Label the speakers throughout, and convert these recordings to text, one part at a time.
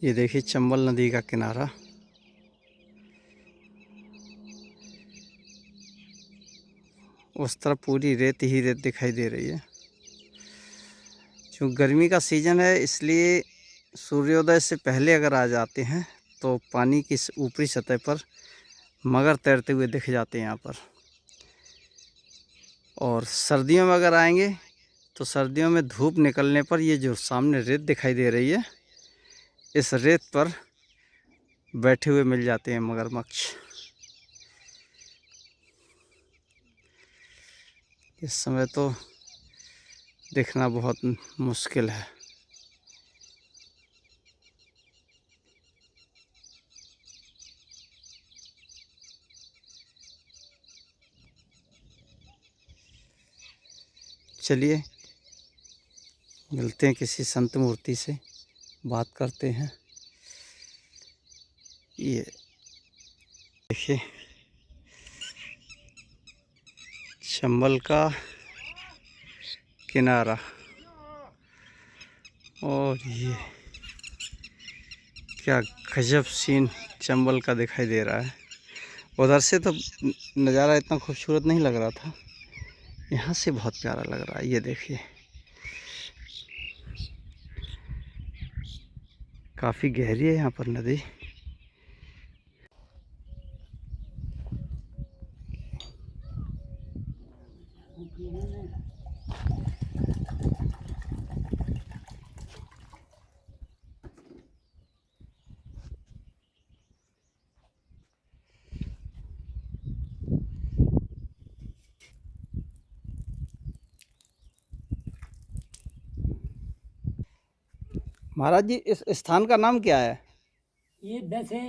Speaker 1: ये देखिए चंबल नदी का किनारा। उस तरफ पूरी रेत ही रेत दिखाई दे रही है। जो गर्मी का सीज़न है इसलिए सूर्योदय से पहले अगर आ जाते हैं तो पानी की ऊपरी सतह पर मगर तैरते हुए दिख जाते हैं यहाँ पर। और सर्दियों में अगर आएंगे तो सर्दियों में धूप निकलने पर ये जो सामने रेत दिखाई दे रही है, इस रेत पर बैठे हुए मिल जाते हैं मगरमच्छ। इस समय तो दिखना बहुत मुश्किल है। चलिए मिलते हैं किसी संत मूर्ति से, बात करते हैं। ये देखिए चंबल का किनारा, और ये क्या गजब सीन चंबल का दिखाई दे रहा है। उधर से तो नज़ारा इतना खूबसूरत नहीं लग रहा था, यहाँ से बहुत प्यारा लग रहा है। ये देखिए काफ़ी गहरी है यहाँ पर नदी। महाराज जी इस स्थान का नाम क्या है?
Speaker 2: ये वैसे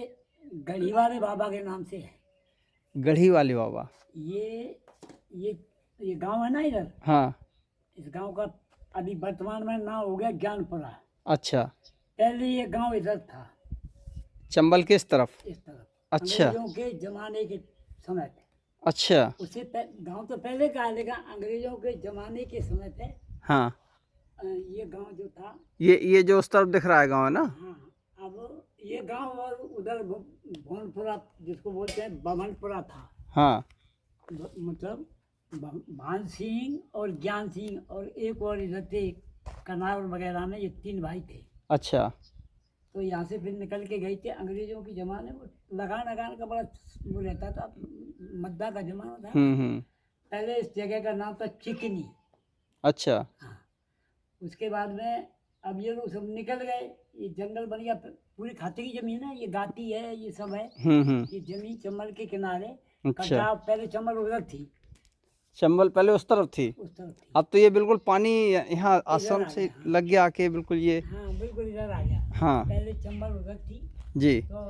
Speaker 2: गढ़ी वाले बाबा के नाम से है।
Speaker 1: गढ़ी वाले बाबा।
Speaker 2: ये ये ये गांव है ना इधर,
Speaker 1: हाँ।
Speaker 2: इस गांव का अभी वर्तमान में नाम हो गया ज्ञानपुरा।
Speaker 1: अच्छा।
Speaker 2: पहले ये गांव इधर था,
Speaker 1: चंबल किस तरफ?
Speaker 2: इस तरफ।
Speaker 1: अच्छा।
Speaker 2: अंग्रेजों के जमाने के समय पे।
Speaker 1: अच्छा।
Speaker 2: उससे गांव तो पहले का है, लेकिन अंग्रेजों के जमाने के समय पे
Speaker 1: हाँ।
Speaker 2: ये गांव जो था,
Speaker 1: ये जो उस तरफ दिख रहा है गाँव है ना?
Speaker 2: हाँ, अब ये गांव और उधर भवनपुरा जिसको बोलते हैं बमनपुरा था।
Speaker 1: हाँ।
Speaker 2: मतलब भान सिंह और ज्ञान सिंह और एक और इधर थे कनार वगैरह में, ये 3 भाई थे।
Speaker 1: अच्छा।
Speaker 2: तो यहाँ से फिर निकल के गए थे अंग्रेजों के ज़माने में। लगान लगान का बड़ा वो रहता था, मद्दा का ज़माना था। पहले इस जगह का नाम था चिकनी।
Speaker 1: अच्छा।
Speaker 2: हाँ, उसके बाद में अब ये लोग सब निकल गए, ये जंगल बन गया, पूरी खाते की ज़मीन है, ये गाती है, ये सब है। ये ज़मीन चंबल के किनारे।
Speaker 1: अच्छा।
Speaker 2: कटाव पहले चंबल उधर थी,
Speaker 1: चंबल पहले उस तरफ थी।
Speaker 2: उस तरफ थी।
Speaker 1: अब तो ये बिल्कुल पानी यहाँ आश्रम
Speaker 2: आ
Speaker 1: से
Speaker 2: गया, हाँ।
Speaker 1: लग गया आके बिल्कुल ये।
Speaker 2: हाँ बिल्कुल इधर आ गया।
Speaker 1: हाँ।
Speaker 2: पहले चंबल उधर थी।
Speaker 1: जी।
Speaker 2: तो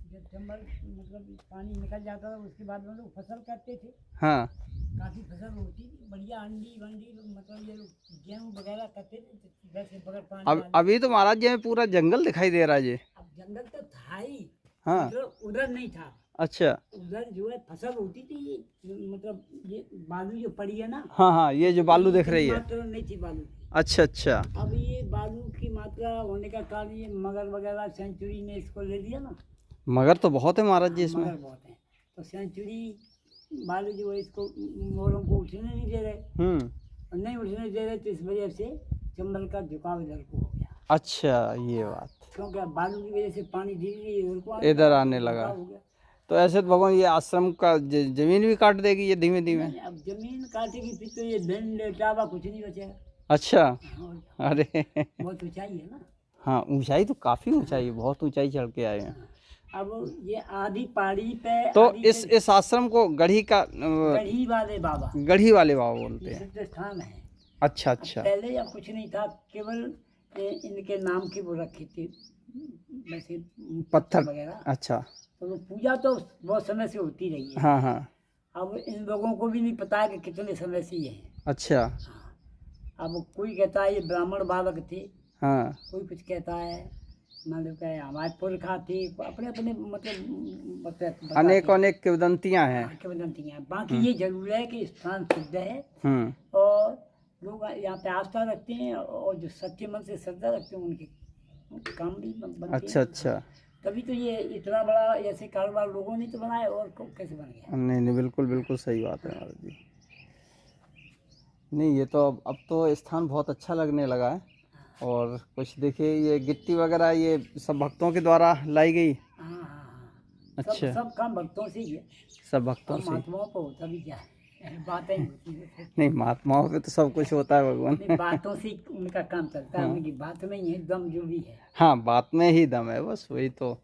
Speaker 2: जब चंबल मतलब पानी निकल जाता था, उसके बाद में लोग फसल करते थे।
Speaker 1: हाँ।
Speaker 2: काफ़ी फसल होती थी, बढ़िया अंडी वंडी, मतलब ये लोग गेहूँ वगैरह करते थे वैसे बगैर पानी
Speaker 1: अब
Speaker 2: वाले।
Speaker 1: अभी तो महाराज जी में पूरा जंगल दिखाई दे रहा है जी।
Speaker 2: अब जंगल तो था ही,
Speaker 1: हाँ।
Speaker 2: मतलब उधर नहीं था।
Speaker 1: अच्छा।
Speaker 2: उधर जो है फसल होती थी, मतलब ये बालू जो पड़ी है ना।
Speaker 1: हाँ हाँ, ये जो बालू दिख रही है।
Speaker 2: मात्रा नहीं थी बालू की।
Speaker 1: अच्छा अच्छा।
Speaker 2: अब ये बालू की मात्रा होने का कारण ये मगर वगैरह सेंचुरी ने इसको ले लिया ना।
Speaker 1: मगर तो बहुत है महाराज जी इसमें।
Speaker 2: मगर बहुत है, तो सेंचुरी वाले जो है इसको मोरों को उठने नहीं दे रहे। और नहीं उठने दे रहे, तो इस वजह से चंबल का झुकाव इधर को हो गया।
Speaker 1: अच्छा, ये बात।
Speaker 2: क्योंकि बालू की वजह से पानी धीरे धीरे
Speaker 1: इधर आने लगा।
Speaker 2: हो गया।
Speaker 1: तो ऐसे तो भगवान ये आश्रम का जमीन भी काट देगी ये धीमे धीमे।
Speaker 2: अब जमीन काटेगी फिर तो ये धन लेटावा कुछ नहीं बचेगा।
Speaker 1: अच्छा।
Speaker 2: और
Speaker 1: अरे
Speaker 2: बहुत ऊंचाई है ना।
Speaker 1: हाँ, ऊंचाई तो काफी ऊंचाई है, बहुत ऊंचाई चढ़ के आए हैं।
Speaker 2: अब ये आधी पहाड़ी पे,
Speaker 1: तो
Speaker 2: आधी
Speaker 1: इस आश्रम को गढ़ी का
Speaker 2: गढ़ी वाले बाबा,
Speaker 1: गढ़ी वाले बाबा बोलते
Speaker 2: ये
Speaker 1: हैं।
Speaker 2: सिद्ध स्थान है।
Speaker 1: अच्छा अच्छा।
Speaker 2: पहले या कुछ नहीं था, केवल इनके नाम की वो रखी थी वैसे
Speaker 1: पत्थर
Speaker 2: वगैरह।
Speaker 1: अच्छा।
Speaker 2: तो वो पूजा तो बहुत समय से होती रही है।
Speaker 1: हाँ हाँ।
Speaker 2: अब इन लोगों को भी नहीं पता है कि कितने समय से ये है।
Speaker 1: अच्छा।
Speaker 2: हाँ, अब कोई कहता है ये ब्राह्मण बालक थे,
Speaker 1: हाँ।
Speaker 2: कोई कुछ कहता है मतलब क्या हमारे पुरखा थे, अपने अपने मतलब
Speaker 1: अनेक अनेक किंवदंतियां हैं।
Speaker 2: किंवदंतियां। बाकी ये जरूर है कि स्थान सिद्ध है
Speaker 1: हम्म।
Speaker 2: और लोग यहाँ पे आस्था रखते हैं, और जो सच्चे मन से श्रद्धा रखते हैं उनकी काम भी बनते
Speaker 1: अच्छा
Speaker 2: हैं।
Speaker 1: अच्छा।
Speaker 2: तभी तो ये इतना बड़ा ऐसे कारोबार लोगों ने तो बनाया, और कैसे बन गया।
Speaker 1: नहीं नहीं, बिल्कुल बिल्कुल सही बात है महाराज जी। नहीं, ये तो अब तो स्थान बहुत अच्छा लगने लगा है। और कुछ देखिए, ये गिट्टी वगैरह ये सब भक्तों के द्वारा लाई गई।
Speaker 2: हाँ हाँ हाँ, सब
Speaker 1: अच्छा,
Speaker 2: सब काम भक्तों से ही है।
Speaker 1: सब भक्तों
Speaker 2: हम
Speaker 1: से।
Speaker 2: महात्माओं को होता भी क्या है, बातें ही होती है।
Speaker 1: नहीं, महात्माओं पे तो सब कुछ होता है
Speaker 2: नहीं,
Speaker 1: भगवान।
Speaker 2: बातों से ही उनका काम चलता है,
Speaker 1: हाँ
Speaker 2: उनकी बात में ही है दम जो भी है।
Speaker 1: हाँ, बात में ही दम है, बस वही तो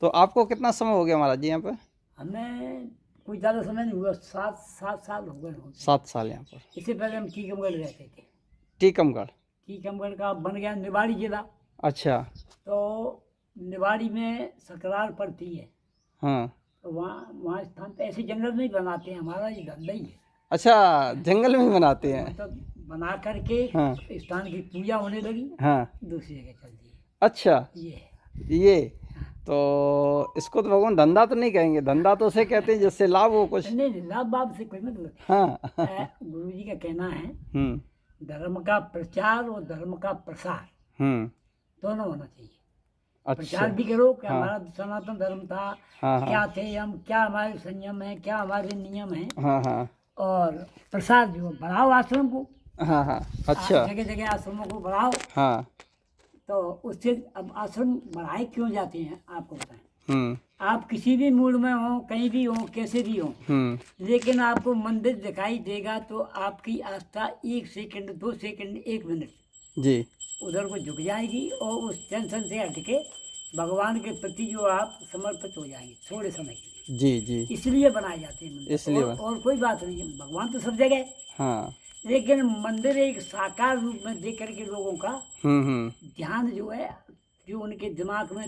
Speaker 1: आपको कितना समय हो गया महाराज जी यहाँ पे?
Speaker 2: हमें कोई ज़्यादा समय नहीं हुआ, 7 साल हो गए होंगे।
Speaker 1: 7 साल यहाँ पर।
Speaker 2: इससे पहले हम टीकमगढ़ रहते थे।
Speaker 1: टीकमगढ़।
Speaker 2: टीकमगढ़ का बन गया निवाड़ी जिला।
Speaker 1: अच्छा।
Speaker 2: तो निवाड़ी में सकरार पड़ती है,
Speaker 1: हाँ।
Speaker 2: तो वहाँ वहाँ स्थान पे ऐसे जंगल में ही बनाते हैं, हमारा ये धंधा ही है।
Speaker 1: अच्छा, जंगल में ही बनाते हैं।
Speaker 2: मतलब बना करके
Speaker 1: हाँ
Speaker 2: स्थान की पूजा होने लगी,
Speaker 1: हाँ।
Speaker 2: दूसरी जगह चल दी।
Speaker 1: अच्छा,
Speaker 2: ये है।
Speaker 1: ये तो इसको तो भगवान धंधा तो नहीं कहेंगे, धंधा तो उसे कहते हैं जिससे लाभ हो कुछ।
Speaker 2: नहीं नहीं, लाभ बाप से कोई मतलब
Speaker 1: हाँ।
Speaker 2: गुरु जी का कहना है,
Speaker 1: हम्म
Speaker 2: धर्म का प्रचार और धर्म का प्रसार
Speaker 1: हम्म।
Speaker 2: दोनों होना चाहिए।
Speaker 1: अच्छा।
Speaker 2: प्रचार भी करो कि
Speaker 1: हाँ
Speaker 2: हमारा सनातन धर्म था,
Speaker 1: हाँ हाँ
Speaker 2: क्या थे हम, क्या हमारे संयम है, क्या हमारे नियम है।
Speaker 1: हाँ हाँ
Speaker 2: और प्रसार जो बढ़ाओ आश्रम को,
Speaker 1: हाँ हाँ। अच्छा।
Speaker 2: जगह जगह आश्रमों को बढ़ाओ।
Speaker 1: हाँ।
Speaker 2: तो उससे अब आश्रम बढ़ाए क्यों जाते हैं आपको बताएं।
Speaker 1: हम्म
Speaker 2: आप किसी भी मूड में हो, कहीं भी हो, कैसे भी हो, लेकिन आपको मंदिर दिखाई देगा तो आपकी आस्था 1 सेकंड, 2 सेकंड, 1 मिनट
Speaker 1: जी
Speaker 2: उधर को झुक जाएगी, और उस टेंशन से हट के भगवान के प्रति जो आप समर्पित हो जाएंगे थोड़े समय के लिए।
Speaker 1: जी जी।
Speaker 2: इसलिए बनाए जाते हैं मंदिर,
Speaker 1: इसलिए
Speaker 2: और कोई बात नहीं है। भगवान तो सब जगह है,
Speaker 1: हाँ।
Speaker 2: लेकिन मंदिर एक साकार रूप में देख करके लोगों का ध्यान जो है, जो उनके दिमाग में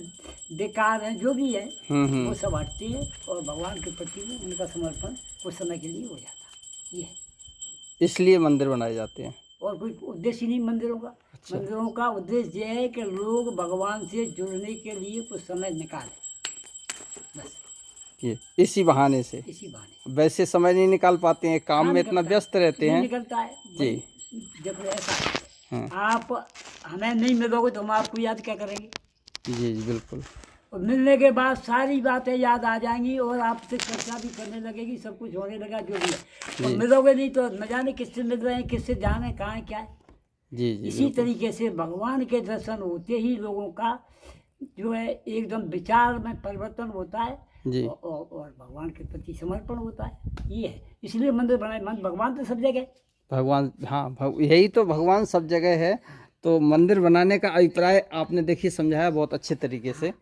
Speaker 2: बेकार है जो भी है, वो सब हटती है, और भगवान के प्रति उनका समर्पण कुछ समय के लिए हो जाता है। ये है।
Speaker 1: इसलिए मंदिर बनाए जाते हैं।
Speaker 2: और कोई उद्देश्य नहीं मंदिरों का।
Speaker 1: अच्छा।
Speaker 2: मंदिरों का उद्देश्य ये है कि लोग भगवान से जुड़ने के लिए कुछ समय निकालें, बस
Speaker 1: ये इसी बहाने से।
Speaker 2: इसी बहाने।
Speaker 1: वैसे समय नहीं निकाल पाते हैं, काम में इतना व्यस्त रहते
Speaker 2: नहीं
Speaker 1: हैं।
Speaker 2: निकलता है
Speaker 1: जी।
Speaker 2: जब ऐसा है,
Speaker 1: हाँ।
Speaker 2: आप हमें नहीं मिलोगे तो हम आपको याद क्या करेंगे।
Speaker 1: जी जी बिल्कुल।
Speaker 2: और मिलने के बाद सारी बातें याद आ जाएंगी, और आपसे चर्चा भी करने लगेगी, सब कुछ होने लगा जो भी है। और मिलोगे नहीं तो न जाने किससे मिल रहे हैं, किससे जाने कहाँ है, क्या है।
Speaker 1: जी जी
Speaker 2: इसी तरीके से भगवान के दर्शन होते ही लोगों का जो है एकदम विचार में परिवर्तन होता है,
Speaker 1: जी।
Speaker 2: और भगवान के प्रति समर्पण होता है। ये है, इसलिए मंदिर बनाए। भगवान तो सब जगह है।
Speaker 1: भगवान, हाँ यही तो, भगवान सब जगह है। तो मंदिर बनाने का अभिप्राय आपने देखिए समझाया बहुत अच्छे तरीके से,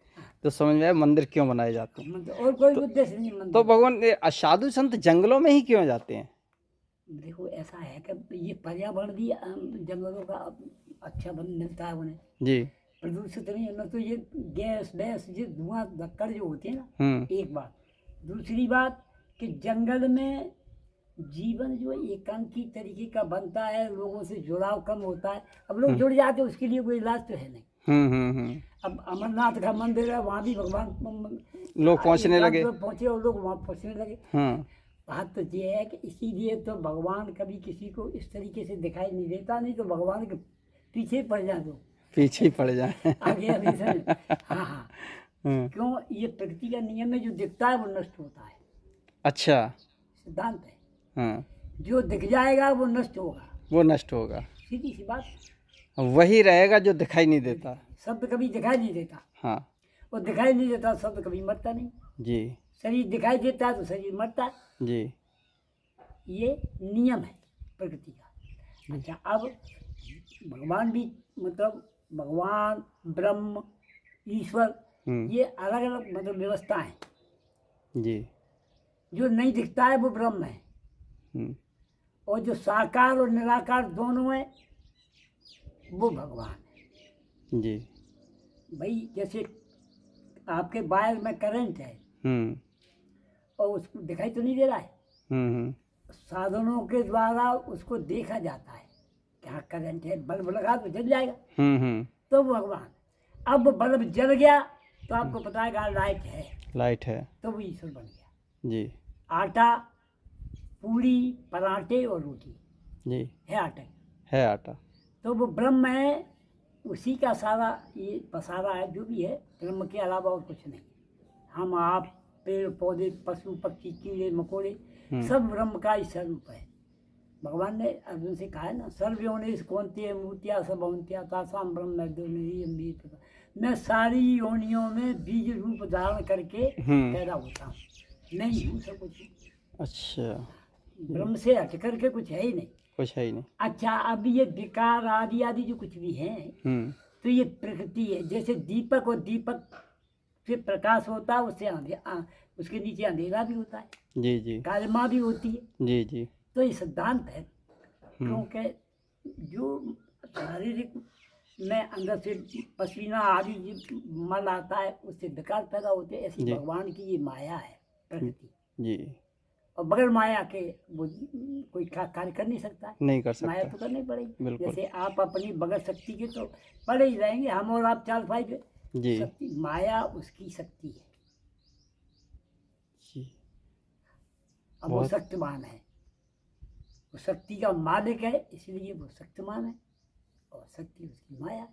Speaker 1: तो समझ में आया मंदिर क्यों बनाए जाते हैं।
Speaker 2: और कोई उद्देश्य नहीं मंदिर।
Speaker 1: तो भगवान साधु संत जंगलों में ही क्यों जाते हैं?
Speaker 2: देखो ऐसा है कि ये पर्यावरण भी जंगलों का अच्छा मिलता है उन्हें,
Speaker 1: जी।
Speaker 2: प्रदूषित नहीं है। न तो ये गैस वैस, ये धुआं धक्कड़ जो होते हैं ना, एक बात। दूसरी बात कि जंगल में जीवन जो एकांकी तरीके का बनता है, लोगों से जुड़ाव कम होता है। अब लोग जुड़ जाते हैं, उसके लिए कोई इलाज तो है नहीं। अब अमरनाथ का मंदिर है, वहाँ भी भगवान
Speaker 1: लोग पहुँचने लगे।
Speaker 2: पहुँचे, और लोग वहाँ पहुँचने लगे। बात तो ये है कि इसीलिए तो भगवान कभी किसी को इस तरीके से दिखाई नहीं देता, नहीं तो भगवान के पीछे पड़ जाए, तो
Speaker 1: पीछे ही पड़ जाए।
Speaker 2: आगे अभी से। हाँ हाँ। क्यों, ये प्रकृति का नियम में जो दिखता है वो नष्ट होता है।
Speaker 1: अच्छा।
Speaker 2: सिद्धांत है।
Speaker 1: हाँ।
Speaker 2: जो दिख जाएगा वो नष्ट होगा,
Speaker 1: वो नष्ट होगा।
Speaker 2: सीधी सी बात।
Speaker 1: वही रहेगा जो दिखाई नहीं देता।
Speaker 2: शब्द कभी दिखाई नहीं देता।
Speaker 1: हाँ।
Speaker 2: और दिखाई नहीं देता शब्द कभी मरता नहीं।
Speaker 1: जी।
Speaker 2: शरीर दिखाई देता है तो शरीर मरता है।
Speaker 1: जी।
Speaker 2: ये नियम है प्रकृति का। अच्छा, अब भगवान भी, मतलब भगवान, ब्रह्म, ईश्वर, ये अलग अलग मतलब व्यवस्था है।
Speaker 1: जी।
Speaker 2: जो नहीं दिखता है वो ब्रह्म है, और जो साकार और निराकार दोनों है वो भगवान है।
Speaker 1: जी।
Speaker 2: भाई जैसे आपके वायर में करंट है, और उसको दिखाई तो नहीं दे रहा है, साधनों के द्वारा उसको देखा जाता है कि हाँ करंट है, बल्ब लगा तो जल जाएगा, तो भगवान। अब बल्ब जल गया तो आपको पता है कि लाइट है,
Speaker 1: लाइट है,
Speaker 2: तो वो ईश्वर बन गया।
Speaker 1: जी।
Speaker 2: आटा, पूड़ी, पराठे और रोटी,
Speaker 1: जी
Speaker 2: है आटा,
Speaker 1: है आटा,
Speaker 2: तो वो ब्रह्म है, उसी का सारा ये पसारा है, जो भी है ब्रह्म के अलावा और कुछ नहीं। हम आप पेड़ पौधे पशु पक्षी कीड़े मकोड़े सब ब्रह्म का ही स्वरूप है। भगवान ने अर्जुन से कहा है ना, सर्वयोनिष कौन्तेय मूर्तिया सबंत्या तासाम ब्रह्म द्योनिरीयं। मैं सारी योनियों में बीज रूप धारण करके पैदा होता हूँ, नहीं हूँ सब कुछ।
Speaker 1: अच्छा,
Speaker 2: ब्रह्म से हट करके कुछ है ही नहीं,
Speaker 1: कुछ है ही नहीं।
Speaker 2: अच्छा, अब ये विकार आदि आदि जो कुछ भी है तो ये प्रकृति है। जैसे दीपक, और दीपक से प्रकाश होता है, उससे उसके नीचे अंधेरा भी होता है,
Speaker 1: जी जी,
Speaker 2: कालिमा भी होती है।
Speaker 1: जी जी,
Speaker 2: तो ये सिद्धांत है, क्योंकि जो शारीरिक में अंदर से पसीना आदि जो मल आता है, उससे विकार पैदा होते हैं। ऐसी भगवान की ये माया है प्रकृति
Speaker 1: जी।
Speaker 2: और बगैर माया के वो कोई कार्य कर नहीं सकता है।
Speaker 1: नहीं कर सकता,
Speaker 2: माया तो करनी पड़ेगी।
Speaker 1: बिल्कुल।
Speaker 2: जैसे आप अपनी बगैर शक्ति के तो पड़े ही रहेंगे, हम और आप चाल पाएंगे
Speaker 1: जी
Speaker 2: शक्ति, माया उसकी शक्ति है
Speaker 1: जी।
Speaker 2: अब वो शक्तिमान है, वो शक्ति का मालिक है, इसलिए वो शक्तिमान है और शक्ति उसकी माया है।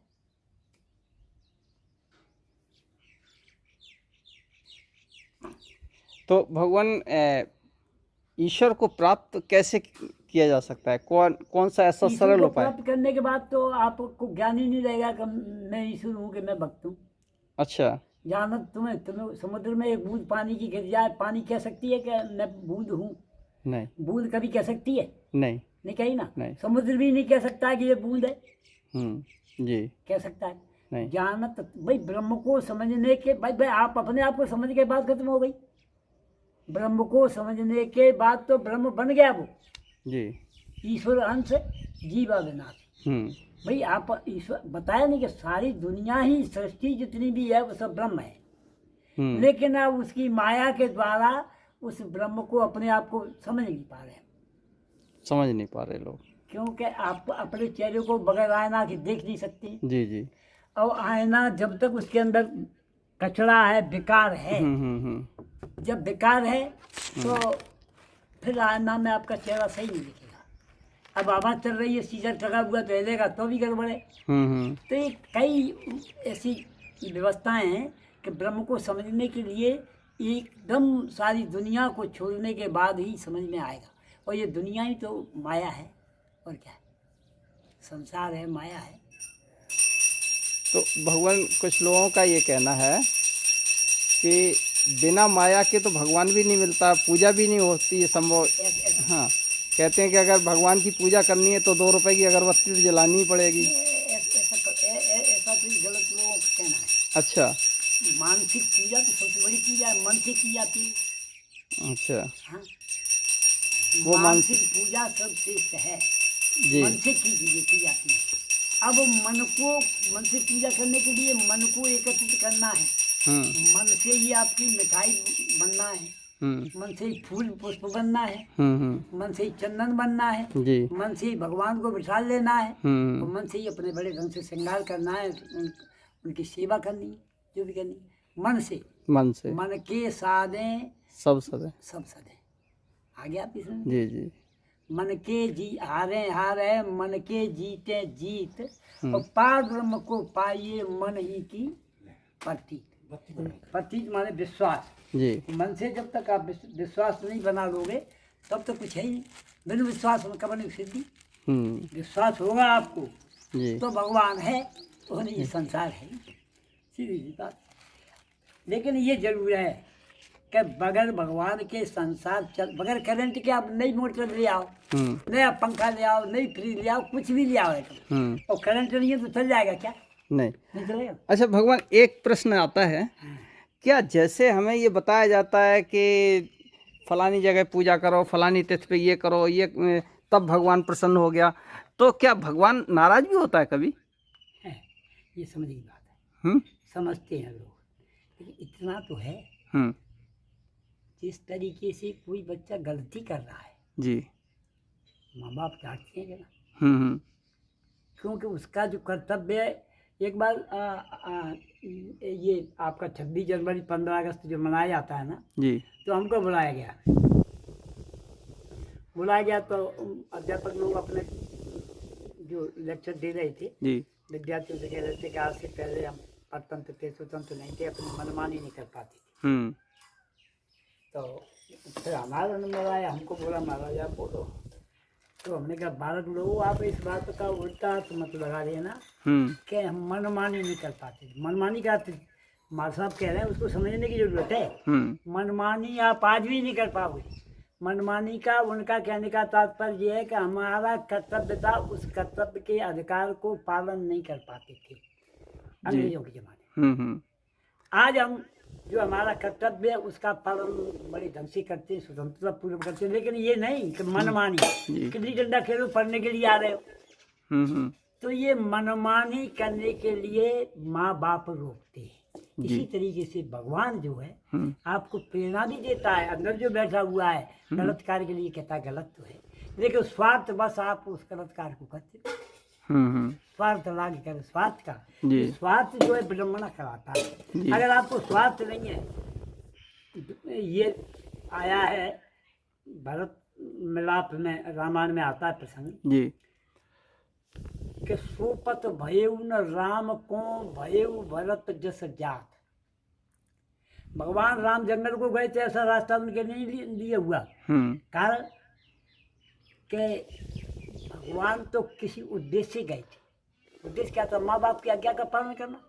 Speaker 1: तो भगवान ईश्वर को प्राप्त कैसे किया जा सकता है? कौन सा ऐसा
Speaker 2: ईश्वर
Speaker 1: सरल
Speaker 2: को
Speaker 1: उपाय?
Speaker 2: प्राप्त करने के बाद तो आपको ज्ञान ही नहीं रहेगा कि मैं ईश्वर हूँ कि मैं भक्त हूँ।
Speaker 1: अच्छा,
Speaker 2: जहाँ तुम्हें समुद्र में एक बूंद पानी की गिर जाए, पानी कह सकती है कि मैं बूंद हूँ?
Speaker 1: नहीं,
Speaker 2: बूंद कभी कह सकती है?
Speaker 1: नहीं,
Speaker 2: नहीं कही ना।
Speaker 1: नहीं।
Speaker 2: समुद्र भी नहीं कह सकता है कि ये बूंद है,
Speaker 1: जी,
Speaker 2: कह सकता है?
Speaker 1: नहीं।
Speaker 2: जानत भाई ब्रह्म को समझने के भाई आप अपने आप को समझ के बात खत्म हो गई। ब्रह्म को समझने के बाद तो ब्रह्म बन गया वो
Speaker 1: जी।
Speaker 2: ईश्वर अंश जीवा विनाश। भाई आप ईश्वर बताया नहीं कि सारी दुनिया ही सृष्टि जितनी भी है वो सब ब्रह्म है, लेकिन अब उसकी माया के द्वारा उस ब्रह्म को अपने आप को समझ नहीं पा रहे,
Speaker 1: समझ नहीं पा रहे लोग,
Speaker 2: क्योंकि आप अपने चेहरे को बगैर आईना के देख नहीं सकते।
Speaker 1: जी जी।
Speaker 2: और आईना जब तक उसके अंदर कचरा है, बेकार है, जब बेकार है तो फिर आईना में आपका चेहरा सही नहीं दिखेगा। अब आवाज़ चल रही है, सीजर टका हुआ तो हिलेगा तो भी गड़बड़ है। तो ये कई ऐसी व्यवस्थाएं हैं कि ब्रह्म को समझने के लिए एकदम सारी दुनिया को छोड़ने के बाद ही समझ में आएगा। और ये दुनिया ही तो माया है, और क्या है? संसार है, माया है।
Speaker 1: तो भगवान, कुछ लोगों का ये कहना है कि बिना माया के तो भगवान भी नहीं मिलता, पूजा भी नहीं होती है संभव। हाँ, कहते हैं कि अगर भगवान की पूजा करनी है तो 2 रुपए की अगरबत्ती तो जलानी ही पड़ेगी।
Speaker 2: ऐसा तो गलत लोगों का कहना है।
Speaker 1: अच्छा,
Speaker 2: मानसिक पूजा तो सबसे बड़ी पूजा है, मन से की जाती है।
Speaker 1: अच्छा,
Speaker 2: हाँ,
Speaker 1: वो
Speaker 2: मानसिक पूजा सबसे है, मन से की जाती है। अब मन से पूजा करने के लिए मन को एकत्रित करना है, मन से ही आपकी मिठाई बनना है, मन से ही फूल पुष्प बनना है, मन से ही चंदन बनना है, मन से ही भगवान को बिठा लेना है, और मन से ही अपने बड़े ढंग से श्रृंगार करना है, उनकी सेवा करनी है, जो भी करनी है मन से। मन के साधे सब सदे। आ गया आप इसमें? जी जी। मन के हारे मन के जीते जीत, और पार ब्रह्म को पाइए मन ही की प्रतीत माने विश्वास जी। मन से जब तक आप विश्वास नहीं बना लोगे तब तो कुछ है ही नहीं। बिना विश्वास में कभी नहीं सिद्धि। विश्वास होगा आपको जी। तो भगवान है, तो नहीं संसार है, सीधी सी बात। लेकिन ये जरूर है कि बगैर भगवान के संसार चल, बगैर करंट के आप नई मोटर ले आओ, नया पंखा ले आओ, नई फ्रिज ले आओ, कुछ भी ले आओ, और करंट नहीं है तो चल जाएगा क्या? नहीं चलेगा। अच्छा
Speaker 1: भगवान, एक प्रश्न आता है, क्या जैसे हमें ये बताया जाता है कि फलानी जगह पूजा करो, फलानी तिथि पे ये करो, ये तब भगवान प्रसन्न हो गया, तो क्या भगवान नाराज भी होता है कभी?
Speaker 2: ये समझने की बात है, समझते हैं लोग, लेकिन इतना तो है जिस तरीके से कोई बच्चा गलती कर रहा है जी, माँ बाप डांटते हैं ना, क्योंकि उसका जो कर्तव्य है। एक बार ये आपका 26 जनवरी 15 अगस्त जो मनाया जाता है ना जी, तो हमको बुलाया गया तो अध्यापक लोग अपने जो लेक्चर दे रहे थे जी, विद्यार्थियों से कह रहे थे कि आज से पहले हम परतंत्र थे, स्वतंत्र नहीं थे, अपनी मनमानी नहीं कर पाते थे। तो फिर हमारा नंबर आया, हमको बोला महाराज आप बोलो। तो हमने कहा बालक लोगों आप इस बात का उल्टा अर्थ मत लगा देना कि हम मनमानी नहीं कर पाते। मनमानी का अर्थ मार साहब कह रहे हैं, उसको समझने की जरूरत है। मनमानी आप आज भी नहीं कर पाओगे। मनमानी का उनका कहने का तात्पर्य यह है कि हमारा कर्तव्य था, उस कर्तव्य के अधिकार को पालन नहीं कर पाते थे अंग्रेजों के जमाने में। आज हम जो हमारा कर्तव्य है उसका पालन बड़े ढंग से करते हैं, स्वतंत्रता पूर्वक करते हैं। लेकिन ये नहीं कि मनमानी गिल्ली डंडा खेलो पढ़ने के लिए आ रहे हो, तो ये मनमानी करने के लिए माँ बाप रोकते हैं। इसी तरीके से भगवान जो है आपको प्रेरणा भी देता है, अंदर जो बैठा हुआ है गलत कार्य के लिए कहता है गलत तो है, लेकिन स्वार्थ बस आप उस गलत कार्य को करते हो। स्वार्थ लाग कर स्वार्थ का स्वार्थ जो है विडम्बना कराता है। अगर आपको स्वार्थ नहीं है, ये आया है भरत मिलाप में, रामायण में आता है प्रसंग कि सोपत भयउ न राम को भयउ भरत जस जात। भगवान राम जंगल को गए थे, ऐसा रास्ता उनके नहीं लिए हुआ। कारण कि भगवान तो किसी उद्देश्य से गए थे। उद्देश्य क्या था? माँ बाप की आज्ञा का पालन करना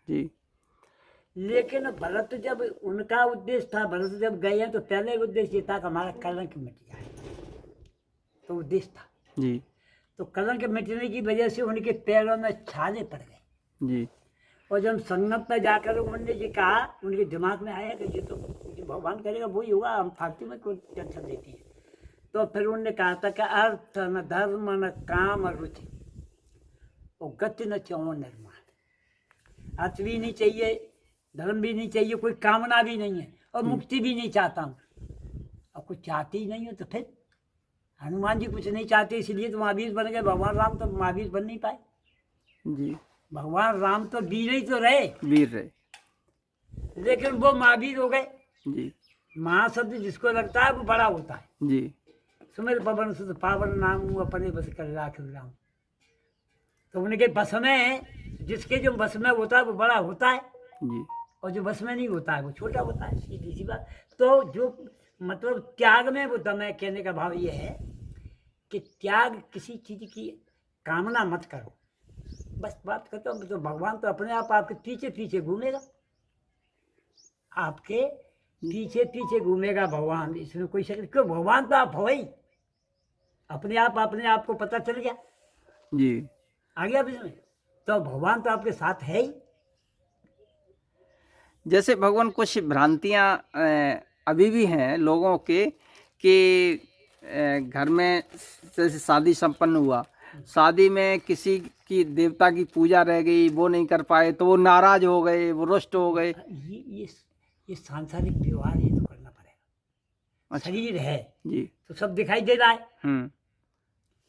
Speaker 2: जी। लेकिन भरत जब उनका उद्देश्य था, भरत जब गए हैं तो पहले उद्देश्य था कि हमारा कलंक मिट जाए, तो उद्देश्य था जी। तो कलंक मिटने की वजह से उनके पैरों में छाले पड़ गए जी। और जब संगम पर जाकर उन्होंने ये कहा, उनके दिमाग में आया कि ये तो भगवान करेगा वही होगा, हम फालतू में कोई टेंशन देते हैं। तो फिर उन्होंने कहा था कि अर्थ न धर्म न काम रुचि और गति न चौ निर्माण। अर्थ भी नहीं चाहिए, धर्म भी नहीं चाहिए, कोई कामना भी नहीं है, और मुक्ति भी नहीं चाहता हूँ। और कुछ चाहते ही नहीं हो तो फिर हनुमान जी कुछ नहीं चाहते, इसलिए तो महावीर बन गए। भगवान राम तो महावीर बन नहीं पाए जी। भगवान राम तो वीर ही तो रहे, वीर रहे, लेकिन वो महावीर हो गए जी। महाशब्द जिसको लगता है वो बड़ा होता है जी। सुमिर पवन सुत पावन नाम अपने बस कर राख राम। तो उनके बस में, जिसके जो बस में होता है वो बड़ा होता है जी, और जो बस में नहीं होता है वो छोटा होता है, सीधी सी बात। तो जो मतलब त्याग में वो दम है। कहने का भाव ये है कि त्याग किसी चीज की कामना मत करो, बस बात करते हो। तो भगवान तो अपने आप आपके पीछे पीछे घूमेगा, आपके पीछे पीछे घूमेगा भगवान, इसमें कोई शक नहीं। क्यों? भगवान तो आप हो ही, अपने आप को पता चल गया जी, आ गया इसमें, तो भगवान तो आपके साथ है ही।
Speaker 1: जैसे भगवान कुछ भ्रांतियां अभी भी हैं लोगों के कि घर में जैसे शादी संपन्न हुआ, शादी में किसी की देवता की पूजा रह गई, वो नहीं कर पाए तो वो नाराज हो गए, वो रुष्ट हो गए।
Speaker 2: ये सांसारिक व्यवहार ये तो करना पड़ेगा। अच्छा। शरीर है जी तो सब दिखाई दे रहा है,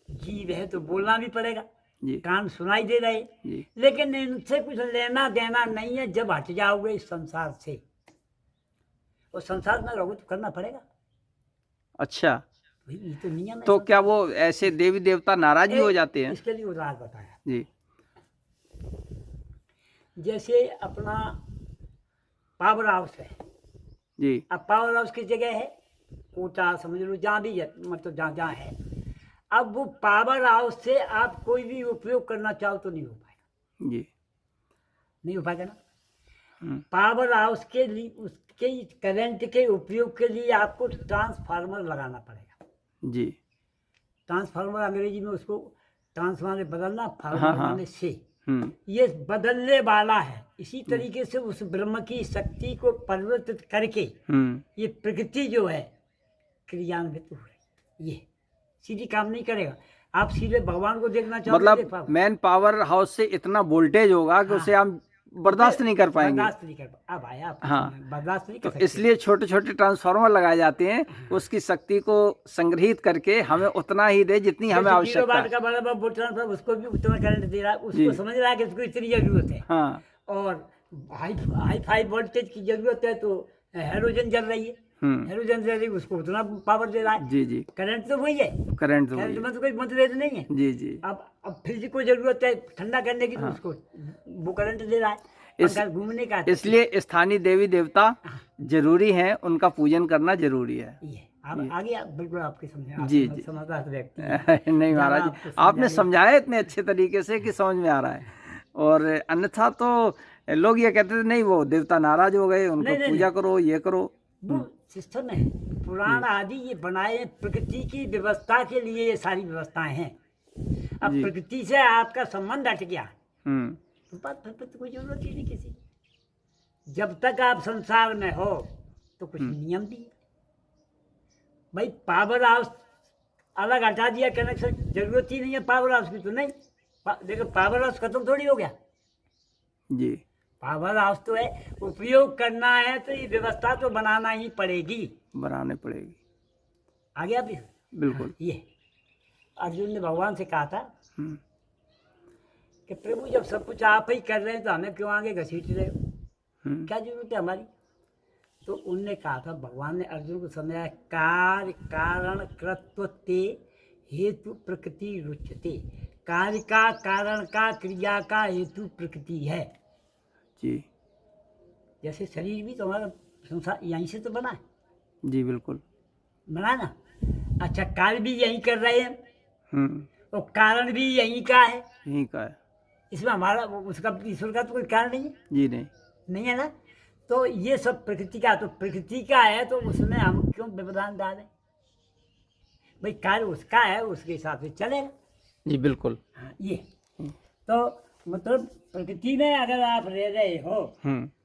Speaker 2: जीव है तो बोलना भी पड़ेगा जी, कान सुनाई दे रहे जी। लेकिन इनसे कुछ लेना देना नहीं है। जब हट जाओगे इस संसार से, और संसार में रहोगे तो करना पड़ेगा।
Speaker 1: अच्छा,
Speaker 2: ये तो नियम है।
Speaker 1: तो क्या वो ऐसे देवी देवता नाराज भी हो जाते हैं?
Speaker 2: इसके लिए उदाहरण बताया
Speaker 1: जी।
Speaker 2: जैसे अपना पावर हाउस है जी। अब पावर हाउस की जगह है कोटा, समझ लो जहाँ भी है, मतलब जहाँ है। अब वो पावर हाउस से आप कोई भी उपयोग करना चाहो तो नहीं हो पाएगा जी, नहीं हो पाएगा ना। पावर हाउस के लिए, उसके करंट के उपयोग के लिए आपको ट्रांसफार्मर लगाना पड़ेगा जी। ट्रांसफार्मर अंग्रेजी में उसको ट्रांसफार्मर बदलना, फार्मर से ये बदलने वाला है। इसी तरीके से उस ब्रह्म की शक्ति को परिवर्तित करके ये प्रकृति जो है क्रियान्वित हो रही, ये सीधी काम नहीं करेगा। आप सीधे भगवान को देखना चाहोगे,
Speaker 1: मतलब मैन पावर हाउस से इतना वोल्टेज होगा कि उसे हम बर्दाश्त नहीं कर पाएंगे,
Speaker 2: बर्दाश्त नहीं कर पाएंगे। अब आया बर्दाश्त नहीं कर सकते,
Speaker 1: इसलिए छोटे छोटे ट्रांसफार्मर लगाए जाते हैं, उसकी शक्ति को संग्रहित करके हमें उतना ही दे जितनी हमें आवश्यकता है।
Speaker 2: का बड़ा ट्रांसफार्मर उसको भी उतना करंट दे रहा है, उसको समझ रहा है कि उसको इतनी जरूरत है हाँ। और हाई फाई वोल्टेज की जरूरत है तो हैलोजन जल रही है हेलोजन से अधिक उसको उतना पावर दे रहा है।
Speaker 1: जी जी।
Speaker 2: करंट तो वही है,
Speaker 1: करंट तो
Speaker 2: करंट में तो कोई मतभेद नहीं है।
Speaker 1: जी जी।
Speaker 2: अब फ्रिज को जरूरत है ठंडा करने की, तो उसको वो करंट दे रहा है, पंखा घूमने का।
Speaker 1: इसलिए स्थानीय देवी देवता जरूरी है, उनका पूजन करना जरूरी है।
Speaker 2: ये आप आगे बिल्कुल आपके समझ
Speaker 1: जी जी।
Speaker 2: समझदार व्यक्ति हैं।
Speaker 1: नहीं महाराज, आपने समझाया इतने अच्छे तरीके से कि समझ में आ रहा है। और अन्यथा तो लोग ये कहते थे नहीं वो देवता नाराज हो गए, उनको पूजा करो, ये करो।
Speaker 2: वो सिस्टम है, पुराण आदि ये बनाए प्रकृति की व्यवस्था के लिए, ये सारी व्यवस्थाएं हैं। अब प्रकृति से आपका संबंध हट गया तो बात फिर तो कोई जरूरत ही नहीं किसी। जब तक आप संसार में हो तो कुछ नियम दिए भाई। पावर हाउस अलग हटा दिया कनेक्शन, जरूरत ही नहीं है पावर हाउस की तो नहीं। देखो पावर हाउस खत्म थोड़ी हो गया
Speaker 1: जी।
Speaker 2: पावर हाउस तो है, उपयोग करना है तो ये व्यवस्था तो बनाना ही पड़ेगी,
Speaker 1: बनाने पड़ेगी।
Speaker 2: आ गया भी
Speaker 1: बिल्कुल।
Speaker 2: ये अर्जुन ने भगवान से कहा था कि प्रभु जब सब कुछ आप ही कर रहे हैं तो हमें क्यों आगे घसीट रहे हो, क्या जरूरत है हमारी। तो उनने कहा था, भगवान ने अर्जुन को समझाया, कार्य कारण कृत्व ते हेतु प्रकृति रुच्यते। कार्य का, कारण का, क्रिया का हेतु प्रकृति है
Speaker 1: जी।
Speaker 2: जैसे शरीर भी तुम्हारा संसार यहीं से तो बना है।
Speaker 1: जी बिल्कुल
Speaker 2: बना ना। अच्छा, कार्य भी यहीं कर रहे हैं और कारण भी यहीं का है।
Speaker 1: यहीं का है।
Speaker 2: इसमें हमारा उसका ईश्वर का तो कोई कारण नहीं है।
Speaker 1: जी
Speaker 2: नहीं है ना। तो ये सब प्रकृति का, तो प्रकृति का है तो उसमें हम क्यों व्यवधान डालें भाई। कार्य उसका है, उसके हिसाब से चलेगा।
Speaker 1: जी बिल्कुल।
Speaker 2: हाँ, ये तो मतलब प्रकृति में अगर आप रह रहे हो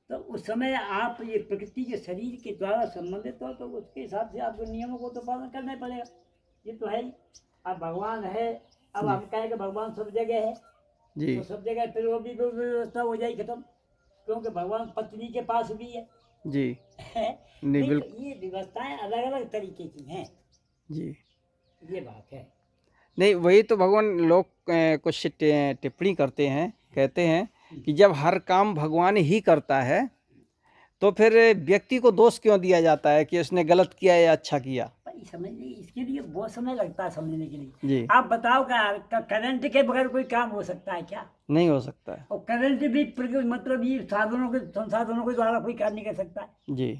Speaker 2: तो उस समय आप ये प्रकृति के शरीर के द्वारा संबंधित हो तो उसके हिसाब से आपको नियमों को तो पालन करना ही पड़ेगा। ये तो है ही। अब भगवान है, अब हम कहें कि भगवान सब जगह है
Speaker 1: जी।
Speaker 2: तो सब जगह फिर वो भी व्यवस्था हो जाएगी खत्म, क्योंकि भगवान पत्नी के पास भी है
Speaker 1: जी।
Speaker 2: नहीं तो ये व्यवस्थाएं अलग अलग तरीके की हैं
Speaker 1: जी।
Speaker 2: ये बात है।
Speaker 1: नहीं वही तो भगवान लोग कुछ टिप्पणी करते हैं, कहते हैं कि जब हर काम भगवान ही करता है तो फिर व्यक्ति को दोष क्यों दिया जाता है कि उसने गलत किया या अच्छा किया।
Speaker 2: भाई समझने इसके लिए बहुत समय लगता है समझने के लिए।
Speaker 1: जी।
Speaker 2: आप बताओ करंट के बगैर कोई काम हो सकता है क्या? नहीं
Speaker 1: हो सकता है।
Speaker 2: और करंट भी मतलब ये साधनों के संसाधनों के द्वारा कोई कार्य नहीं कर सकता है
Speaker 1: जी।